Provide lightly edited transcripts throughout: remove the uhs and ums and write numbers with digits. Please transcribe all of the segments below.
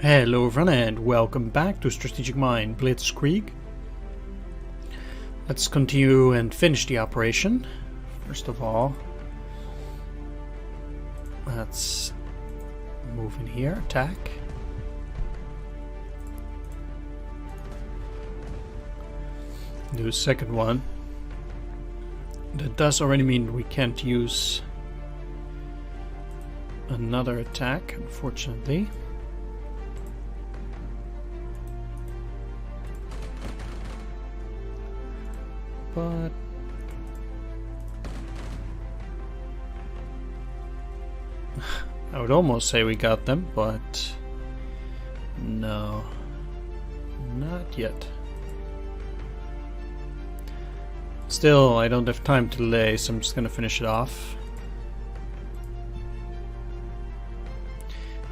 Hello everyone and welcome back to Strategic Mind Blitzkrieg. Let's continue and finish the operation. First of all, let's move in here, attack. Do a second one. That does already mean we can't use another attack, unfortunately. But I would almost say we got them, but no, not yet. Still, I don't have time to delay, so I'm just gonna finish it off.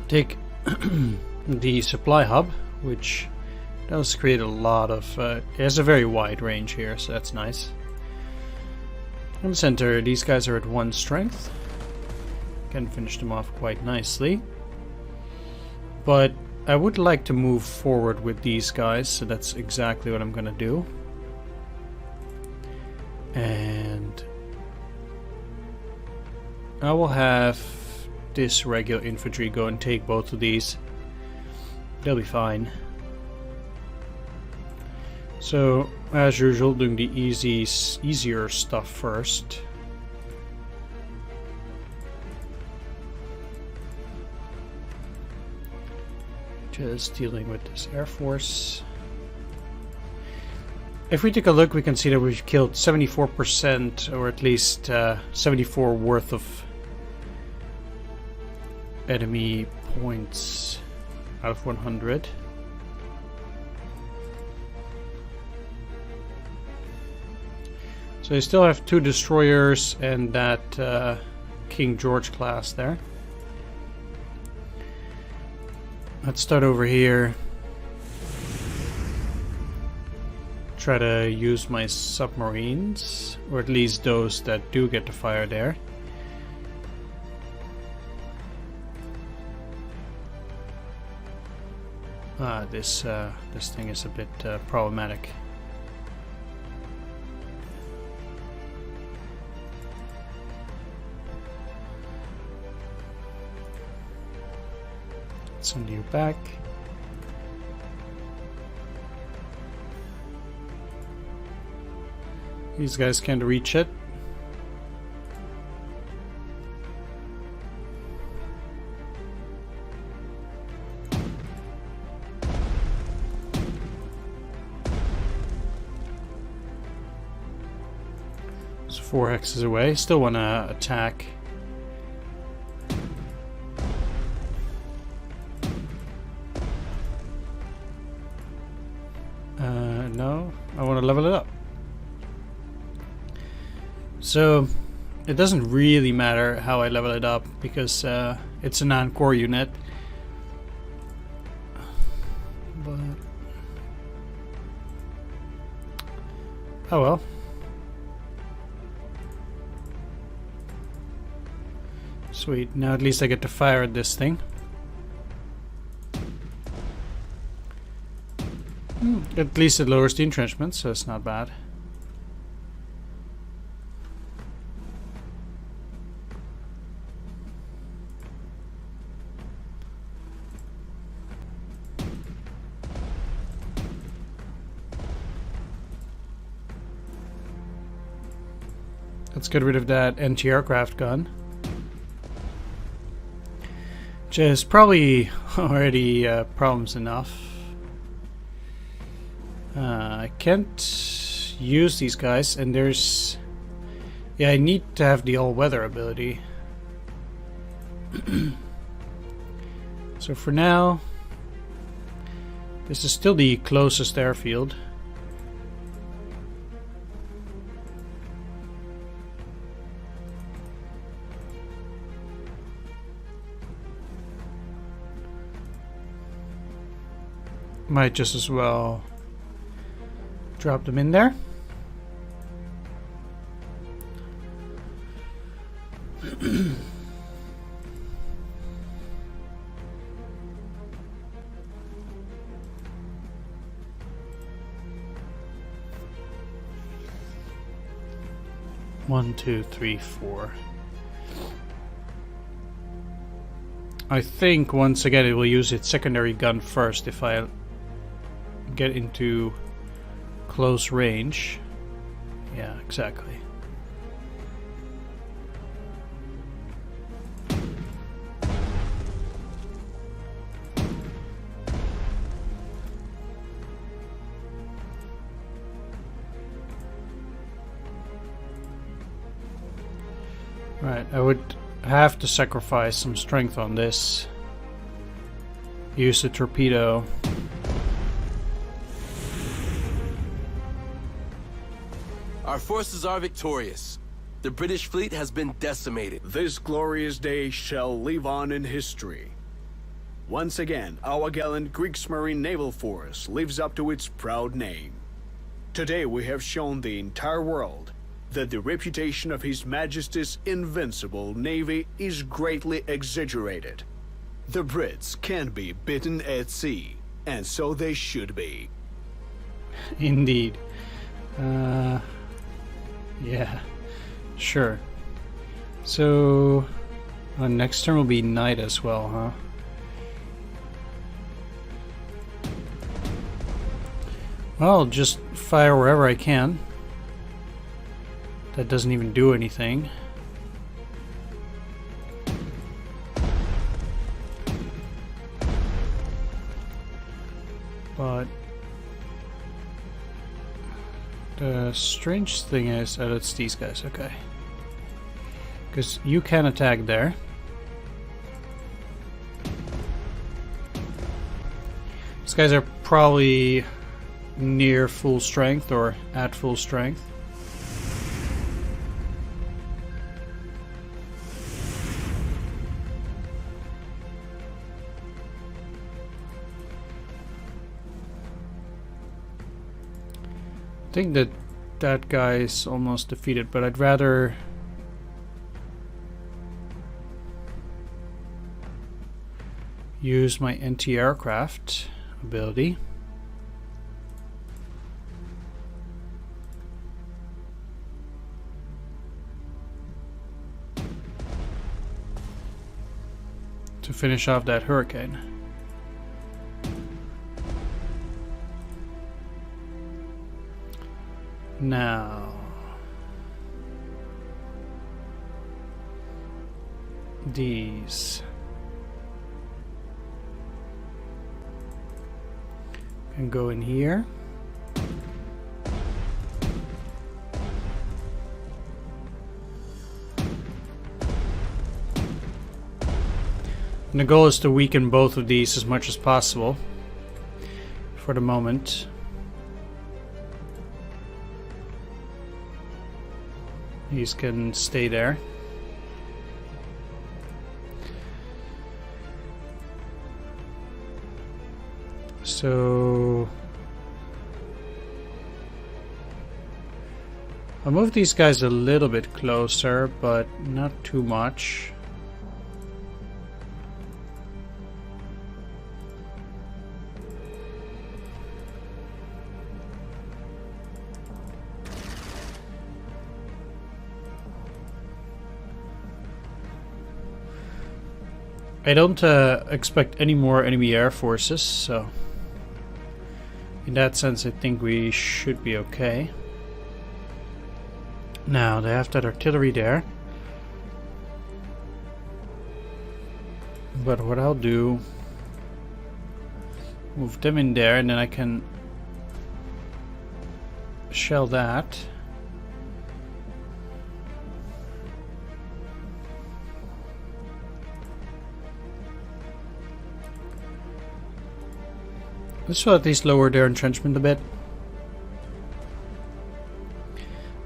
Take the supply hub, which does create a lot of... it has a very wide range here, so that's nice. In the center, these guys are at 1 strength. Can finish them off quite nicely. But I would like to move forward with these guys, so that's exactly what I'm gonna do. And I will have this regular infantry go and take both of these. They'll be fine. So, as usual, doing the easier stuff first. Just dealing with this Air Force. If we take a look, we can see that we've killed 74%, or at least 74 worth of enemy points out of 100. So you still have 2 destroyers and that King George class there. Let's start over here. Try to use my submarines, or at least those that do get to fire there. This thing is a bit problematic. Send you back. These guys can't reach it. It's 4 hexes away. Still want to attack. No, I want to level it up. So it doesn't really matter how I level it up because it's a non-core unit. But oh well. Sweet. Now at least I get to fire at this thing. At least it lowers the entrenchment, so it's not bad. Let's get rid of that anti-aircraft gun, which is probably already problems enough. I can't use these guys, and there's... yeah, I need to have the all-weather ability. So for now, this is still the closest airfield. Might just as well drop them in there. 1, 2, 3, 4. I think once again it will use its secondary gun first if I get into close range. Yeah, exactly. Right, I would have to sacrifice some strength on this. Use the torpedo. Our forces are victorious. The British fleet has been decimated. This glorious day shall live on in history. Once again, our gallant Kriegsmarine naval force lives up to its proud name. Today we have shown the entire world that the reputation of His Majesty's invincible navy is greatly exaggerated. The Brits can be beaten at sea, and so they should be. Indeed. Yeah, sure. So, next turn will be night as well, huh? Well, just fire wherever I can. That doesn't even do anything. But the strange thing is, oh, it's these guys, okay. Because you can attack there. These guys are probably near full strength or at full strength. I think that that guy is almost defeated, but I'd rather use my anti-aircraft ability. To finish off that hurricane. Now, these can go in here. And the goal is to weaken both of these as much as possible for the moment. These can stay there. So I'll move these guys a little bit closer, but not too much. I don't expect any more enemy air forces, so in that sense I think we should be okay. Now they have that artillery there, but what I'll do, move them in there and then I can shell that. This will at least lower their entrenchment a bit.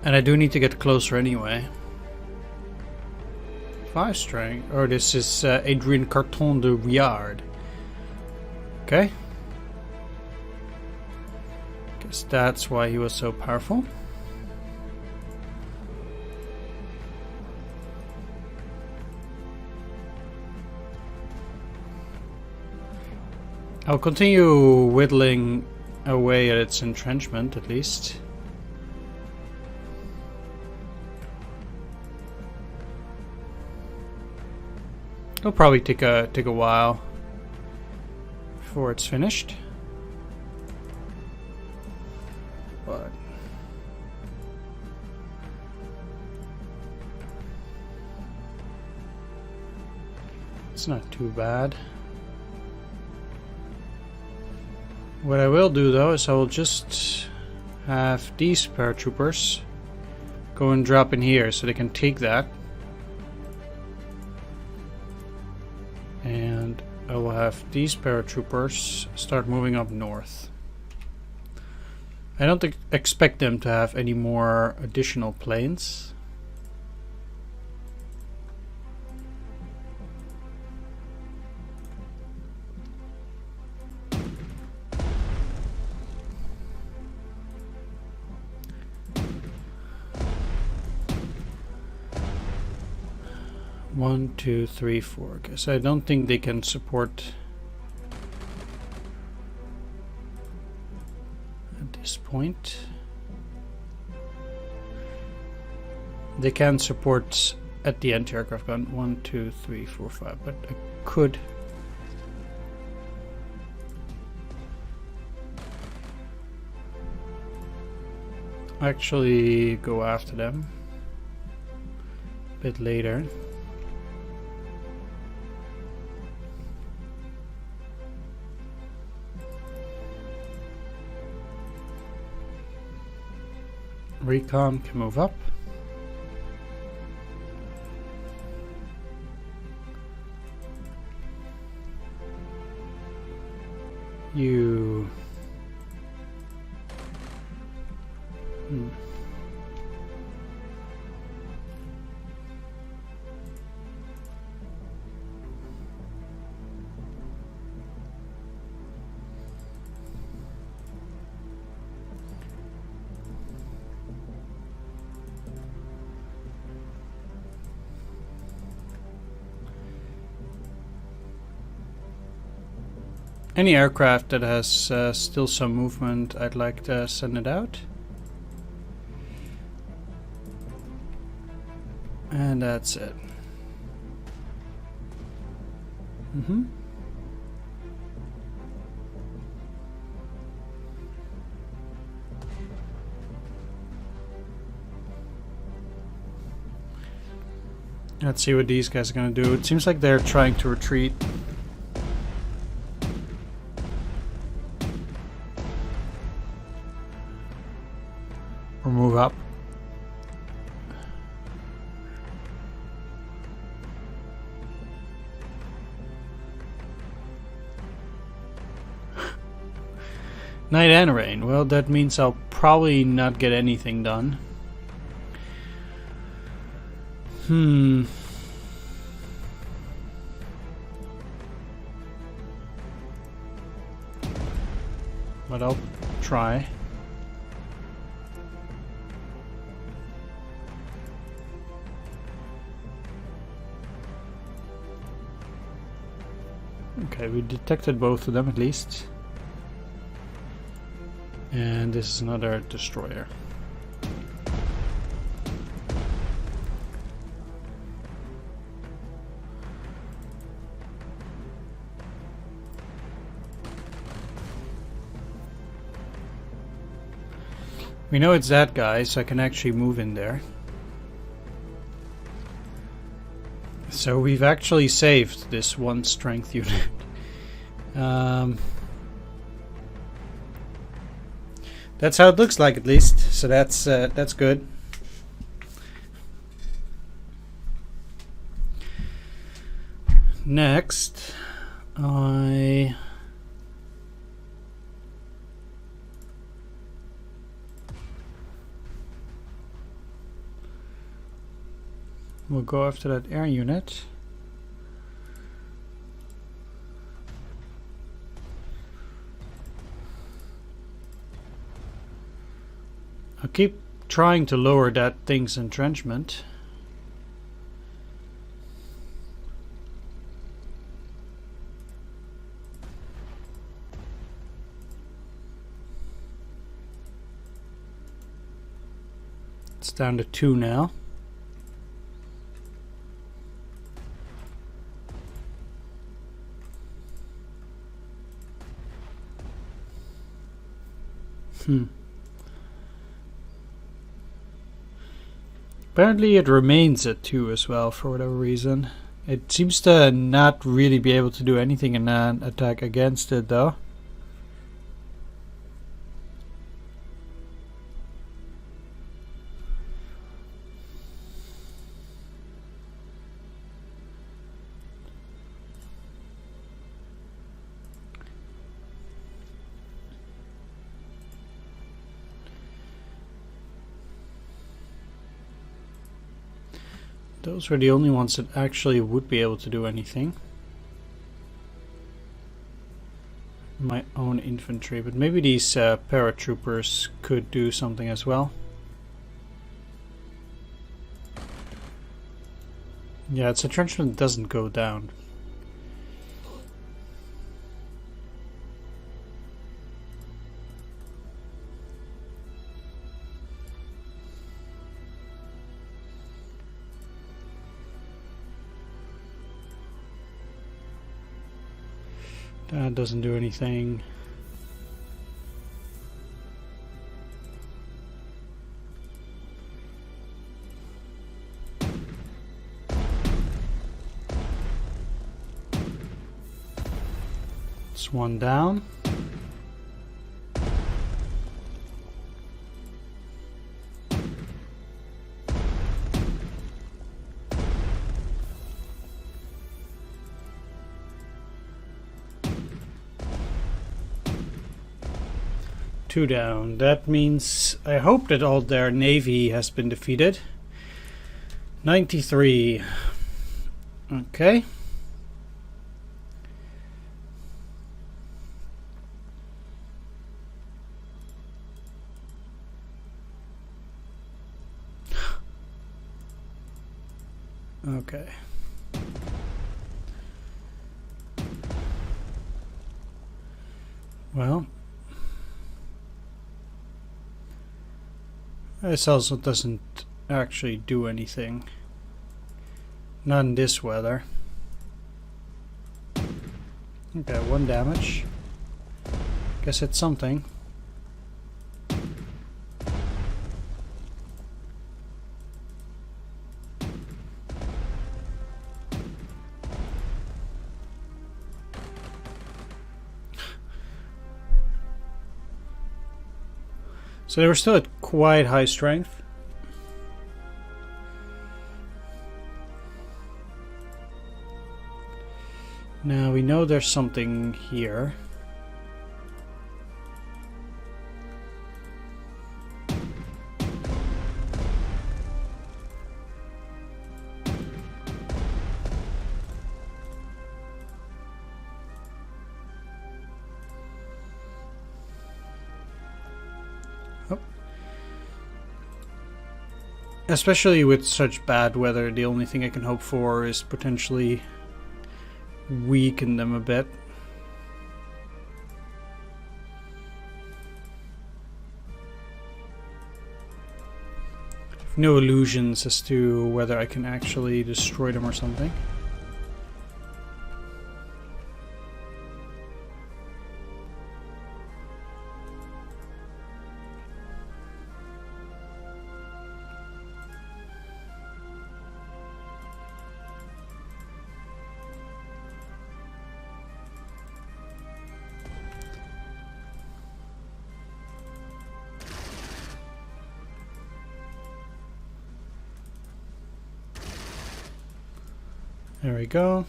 And I do need to get closer anyway. 5 strength. Oh, this is Adrien Carton de Riard. Okay. Guess that's why he was so powerful. I'll continue whittling away at its entrenchment, at least. It'll probably take a while before it's finished. But it's not too bad. What I will do though is I will just have these paratroopers go and drop in here so they can take that. And I will have these paratroopers start moving up north. I don't expect them to have any more additional planes. One, two, three, four. Guess I don't think they can support at this point. They can support at the anti-aircraft gun. 1, 2, 3, 4, 5. But I could actually go after them a bit later. Recon can move up. You... Any aircraft that has still some movement, I'd like to send it out. And that's it. Let's see what these guys are gonna do. It seems like they're trying to retreat. Or move up. Night and rain. Well, that means I'll probably not get anything done. But I'll try. Okay, we detected both of them at least. And this is another destroyer. We know it's that guy, so I can actually move in there. So we've actually saved this one strength unit. That's how it looks like, at least. So that's good. Next, I will go after that air unit. I'll keep trying to lower that thing's entrenchment. It's down to 2 now. Apparently it remains at 2 as well for whatever reason. It seems to not really be able to do anything in an attack against it though. Those were the only ones that actually would be able to do anything. My own infantry, but maybe these paratroopers could do something as well. Yeah, its entrenchment doesn't go down. That doesn't do anything. It's one down. Two down. That means I hope that all their navy has been defeated. 93. Okay. Okay. Well, this also doesn't actually do anything. Not in this weather. Okay, 1 damage. Guess it's something. So they were still at quite high strength. Now we know there's something here. Especially with such bad weather, the only thing I can hope for is potentially weaken them a bit. No illusions as to whether I can actually destroy them or something. There we go.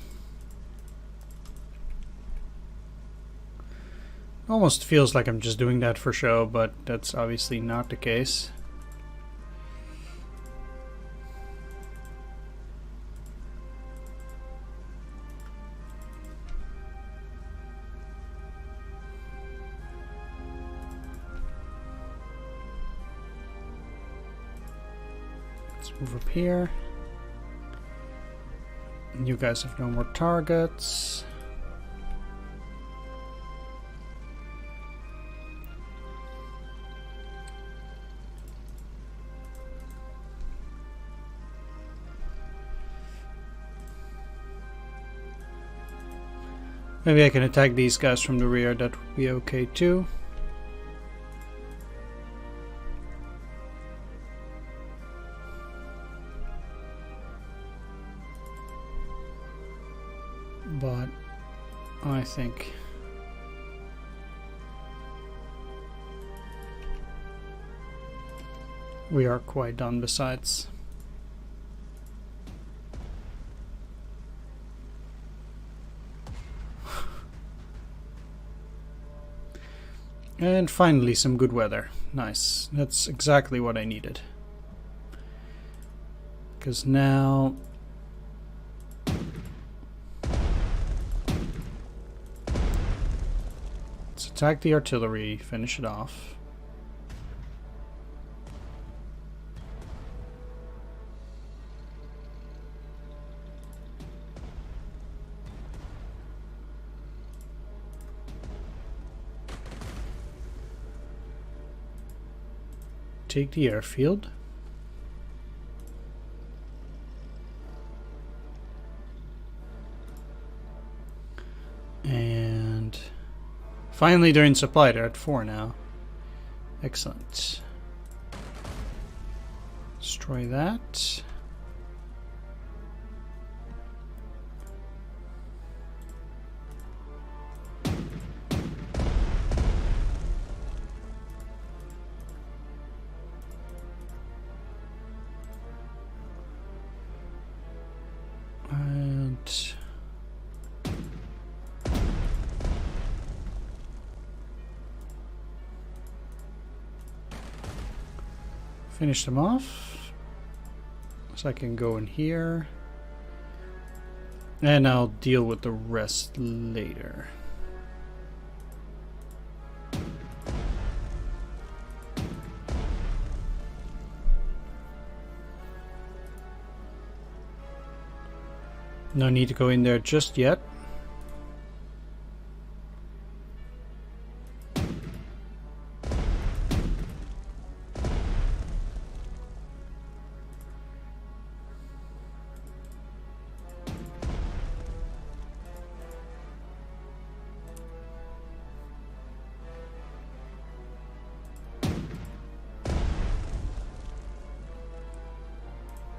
Almost feels like I'm just doing that for show, but that's obviously not the case. Let's move up here. You guys have no more targets. Maybe I can attack these guys from the rear, that would be okay too. I think. We are quite done besides. And finally some good weather. Nice. That's exactly what I needed. Because now... let's attack the artillery, finish it off. Take the airfield. And finally they're in supply. They're at 4 now. Excellent. Destroy that. Finish them off. So I can go in here. And I'll deal with the rest later. No need to go in there just yet.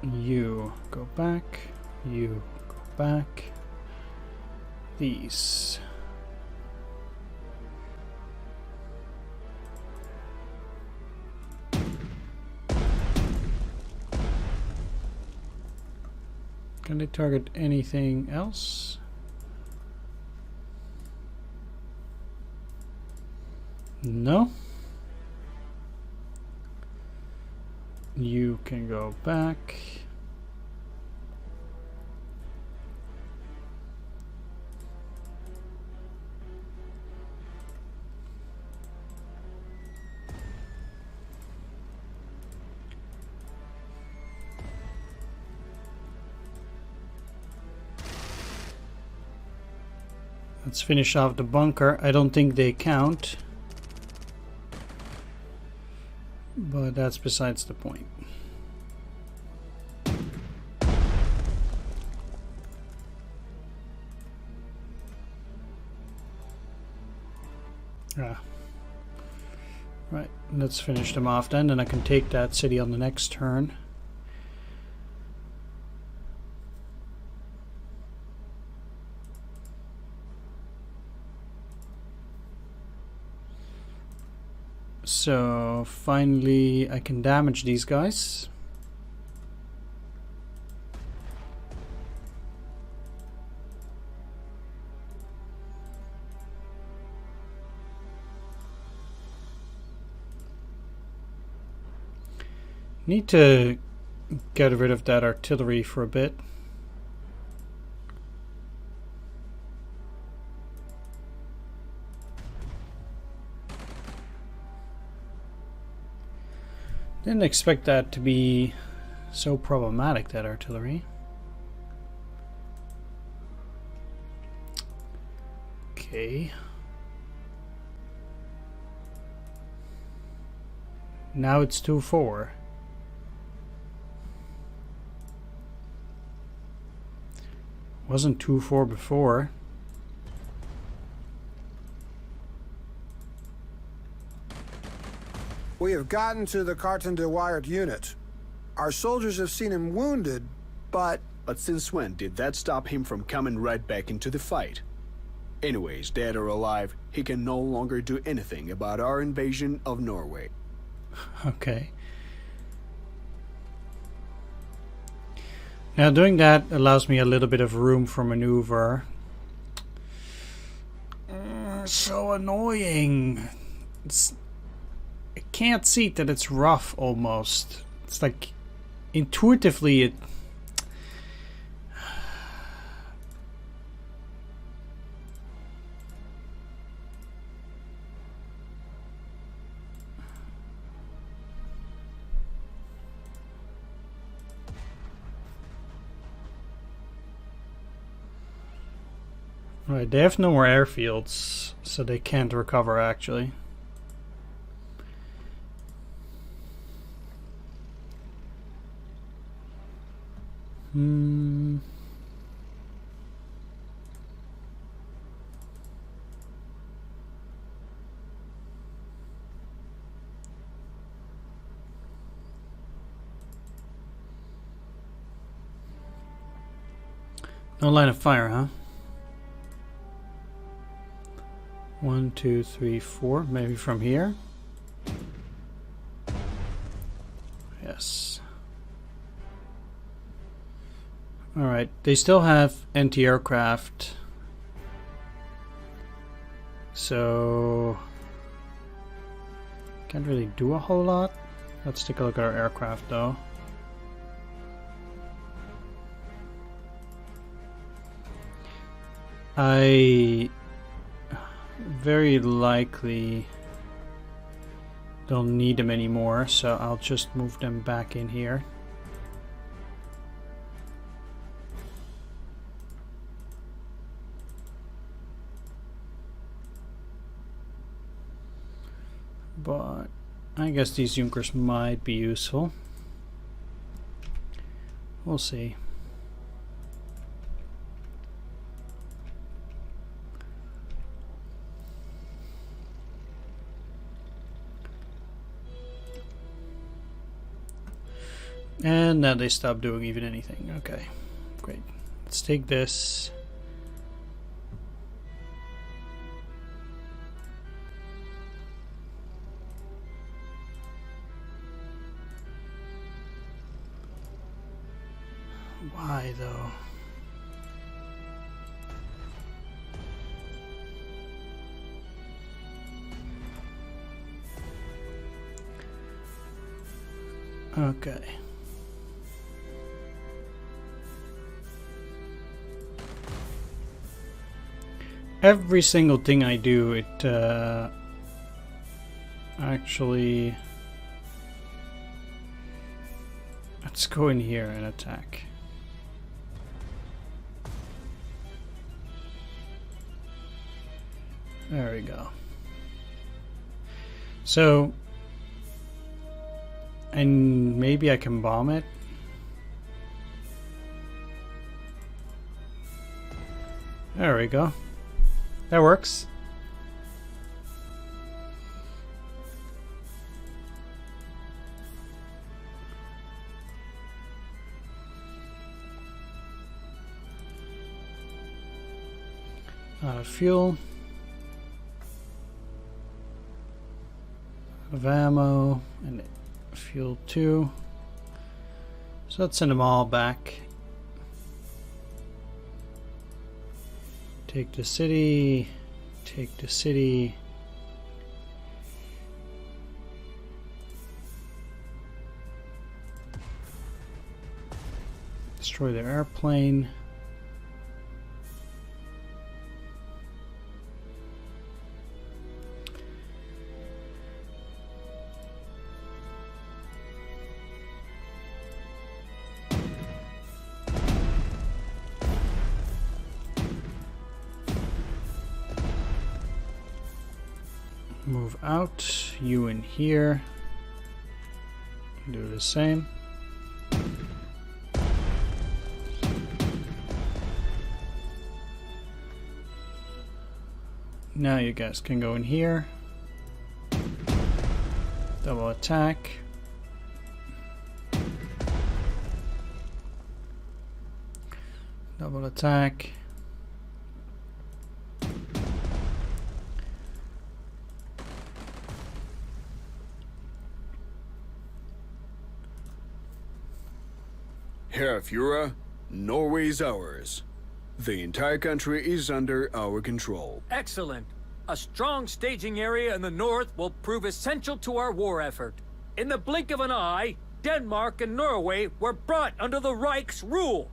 You go back. You go back. These. Can they target anything else? No. You can go back. Let's finish off the bunker. I don't think they count. But that's besides the point. Right, let's finish them off then, and I can take that city on the next turn. So finally I can damage these guys. Need to get rid of that artillery for a bit. Didn't expect that to be so problematic, that artillery. Okay. Now it's 2-4. Wasn't 2-4 before. We have gotten to the Carton de Wyatt unit. Our soldiers have seen him wounded, but... But since when did that stop him from coming right back into the fight? Anyways, dead or alive, he can no longer do anything about our invasion of Norway. Okay. Now doing that allows me a little bit of room for maneuver. So annoying. I can't see that it's rough almost. It's like intuitively it... Right, they have no more airfields, so they can't recover actually. No line of fire, huh? 1, 2, 3, 4. Maybe from here? Yes. Alright, they still have anti-aircraft. So... can't really do a whole lot. Let's take a look at our aircraft though. I very likely don't need them anymore, so I'll just move them back in here. But I guess these Junkers might be useful. We'll see. And now they stop doing even anything. Okay, great. Let's take this. Why though? Okay. Every single thing I do, it actually... Let's go in here and attack. There we go. So... and maybe I can bomb it. There we go. That works. Out of fuel. Out of ammo. And fuel too. So let's send them all back. Take the city. Take the city. Destroy their airplane. Move out, you in here. Do the same. Now you guys can go in here. Double attack. Double attack. Herr Führer, Norway is ours. The entire country is under our control. Excellent. A strong staging area in the north will prove essential to our war effort. In the blink of an eye, Denmark and Norway were brought under the Reich's rule.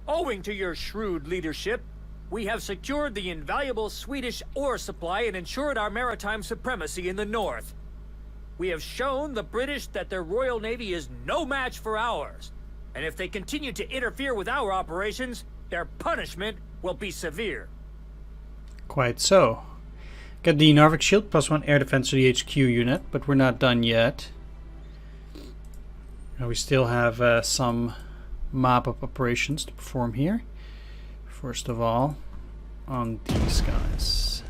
Owing to your shrewd leadership, we have secured the invaluable Swedish ore supply and ensured our maritime supremacy in the north. We have shown the British that their Royal Navy is no match for ours. And if they continue to interfere with our operations, their punishment will be severe. Quite so. Get the Narvik shield +1 air defense to the HQ unit, but we're not done yet. We still have some mop-up operations to perform here. First of all, on these guys.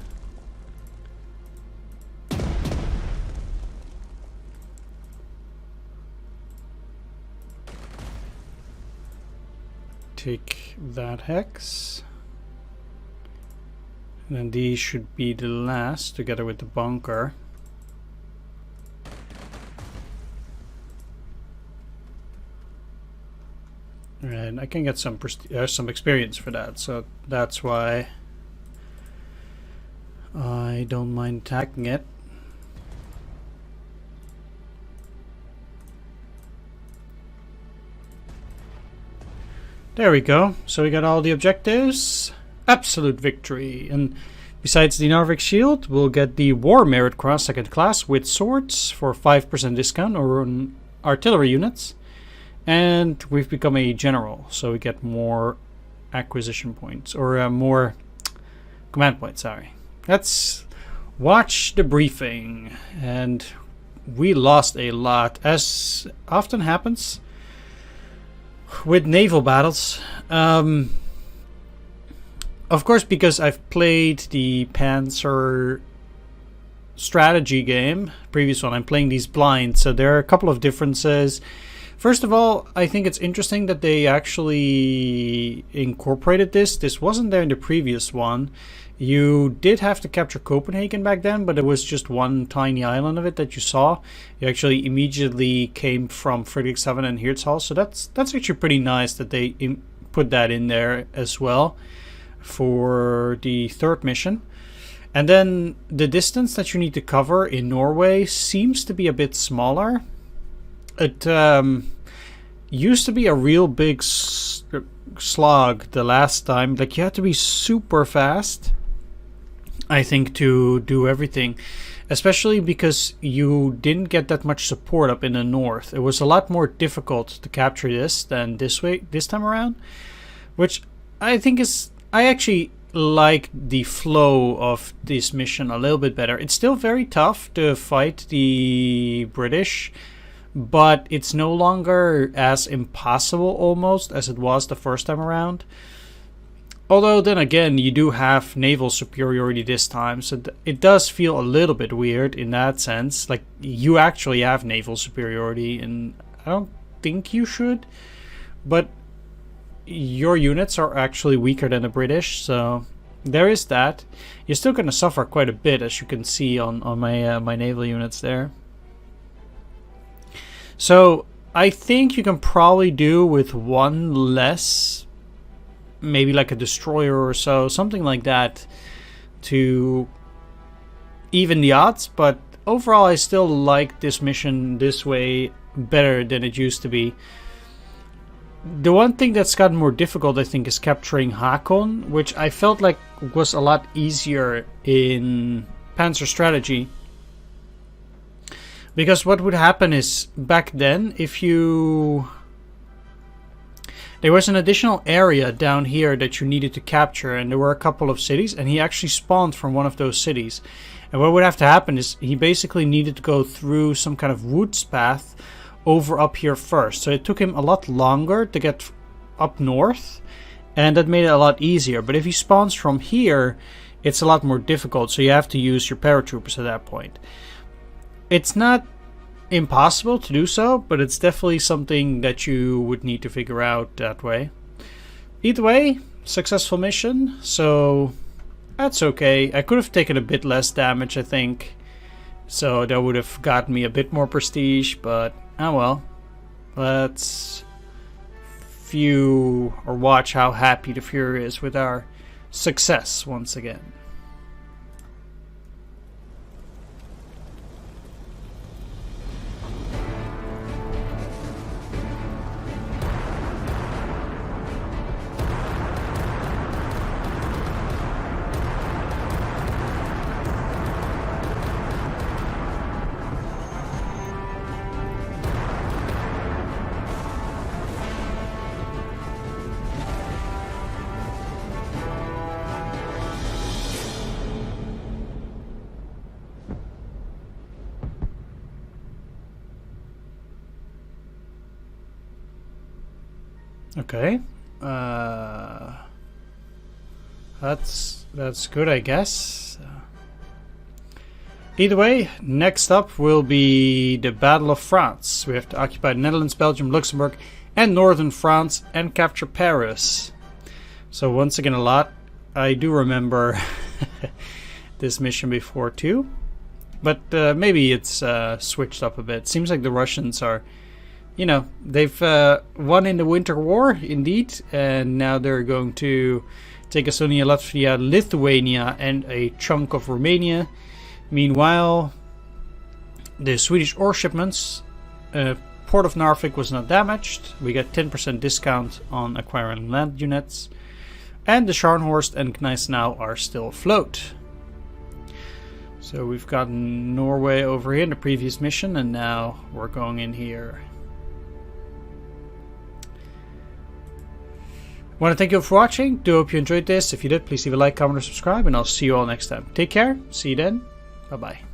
Take that hex. And then these should be the last, together with the bunker. And I can get some experience for that, so that's why I don't mind attacking it. There we go. So we got all the objectives. Absolute victory. And besides the Narvik shield, we'll get the War Merit Cross 2nd class with swords for 5% discount on artillery units. And we've become a general, so we get more acquisition points, or more command points, sorry. Let's watch the briefing. And we lost a lot, as often happens with naval battles. Of course, because I've played the Panzer strategy game, previous one, I'm playing these blind, so there are a couple of differences. First of all, I think it's interesting that they actually incorporated this. This wasn't there in the previous one. You did have to capture Copenhagen back then, but it was just one tiny island of it that you saw. You actually immediately came from Frederikshavn and Hirtshals, so that's actually pretty nice that they put that in there as well for the third mission. And then the distance that you need to cover in Norway seems to be a bit smaller. It used to be a real big slog the last time. Like, you had to be super fast, I think, to do everything. Especially because you didn't get that much support up in the north. It was a lot more difficult to capture this than this time around. Which I think is... I actually like the flow of this mission a little bit better. It's still very tough to fight the British, but it's no longer as impossible almost as it was the first time around. Although then again, you do have naval superiority this time, so it does feel a little bit weird in that sense. Like, you actually have naval superiority, and I don't think you should, but your units are actually weaker than the British, so there is that. You're still going to suffer quite a bit, as you can see on my my naval units there. So I think you can probably do with one less, maybe like a destroyer or so, something like that, to even the odds. But overall, I still like this mission this way better than it used to be. The one thing that's gotten more difficult, I think, is capturing Hakon, which I felt like was a lot easier in Panzer Strategy. Because what would happen is, back then, if you... There was an additional area down here that you needed to capture, and there were a couple of cities, and he actually spawned from one of those cities. And what would have to happen is, he basically needed to go through some kind of woods path over up here first. So it took him a lot longer to get up north, and that made it a lot easier. But if he spawns from here, it's a lot more difficult, so you have to use your paratroopers at that point. It's not impossible to do so, but it's definitely something that you would need to figure out that way. Either way, successful mission, so that's okay. I could have taken a bit less damage, I think, so that would have gotten me a bit more prestige, but oh well. Let's view or watch how happy the Fuhrer is with our success once again. Okay, that's good, I guess. Either way, next up will be the Battle of France. We have to occupy the Netherlands, Belgium, Luxembourg, and northern France, and capture Paris. So once again, a lot. I do remember this mission before too, but maybe it's switched up a bit. Seems like the Russians are. You know, they've won in the Winter War, indeed, and now they're going to take Estonia, Latvia, Lithuania, and a chunk of Romania. Meanwhile, the Swedish ore shipments, Port of Narvik was not damaged. We got 10% discount on acquiring land units, and the Scharnhorst and Gneisenau are still afloat. So we've gotten Norway over here in the previous mission, and now we're going in here. I want to thank you all for watching. Do hope you enjoyed this. If you did, please leave a like, comment, or subscribe, and I'll see you all next time. Take care. See you then. Bye-bye.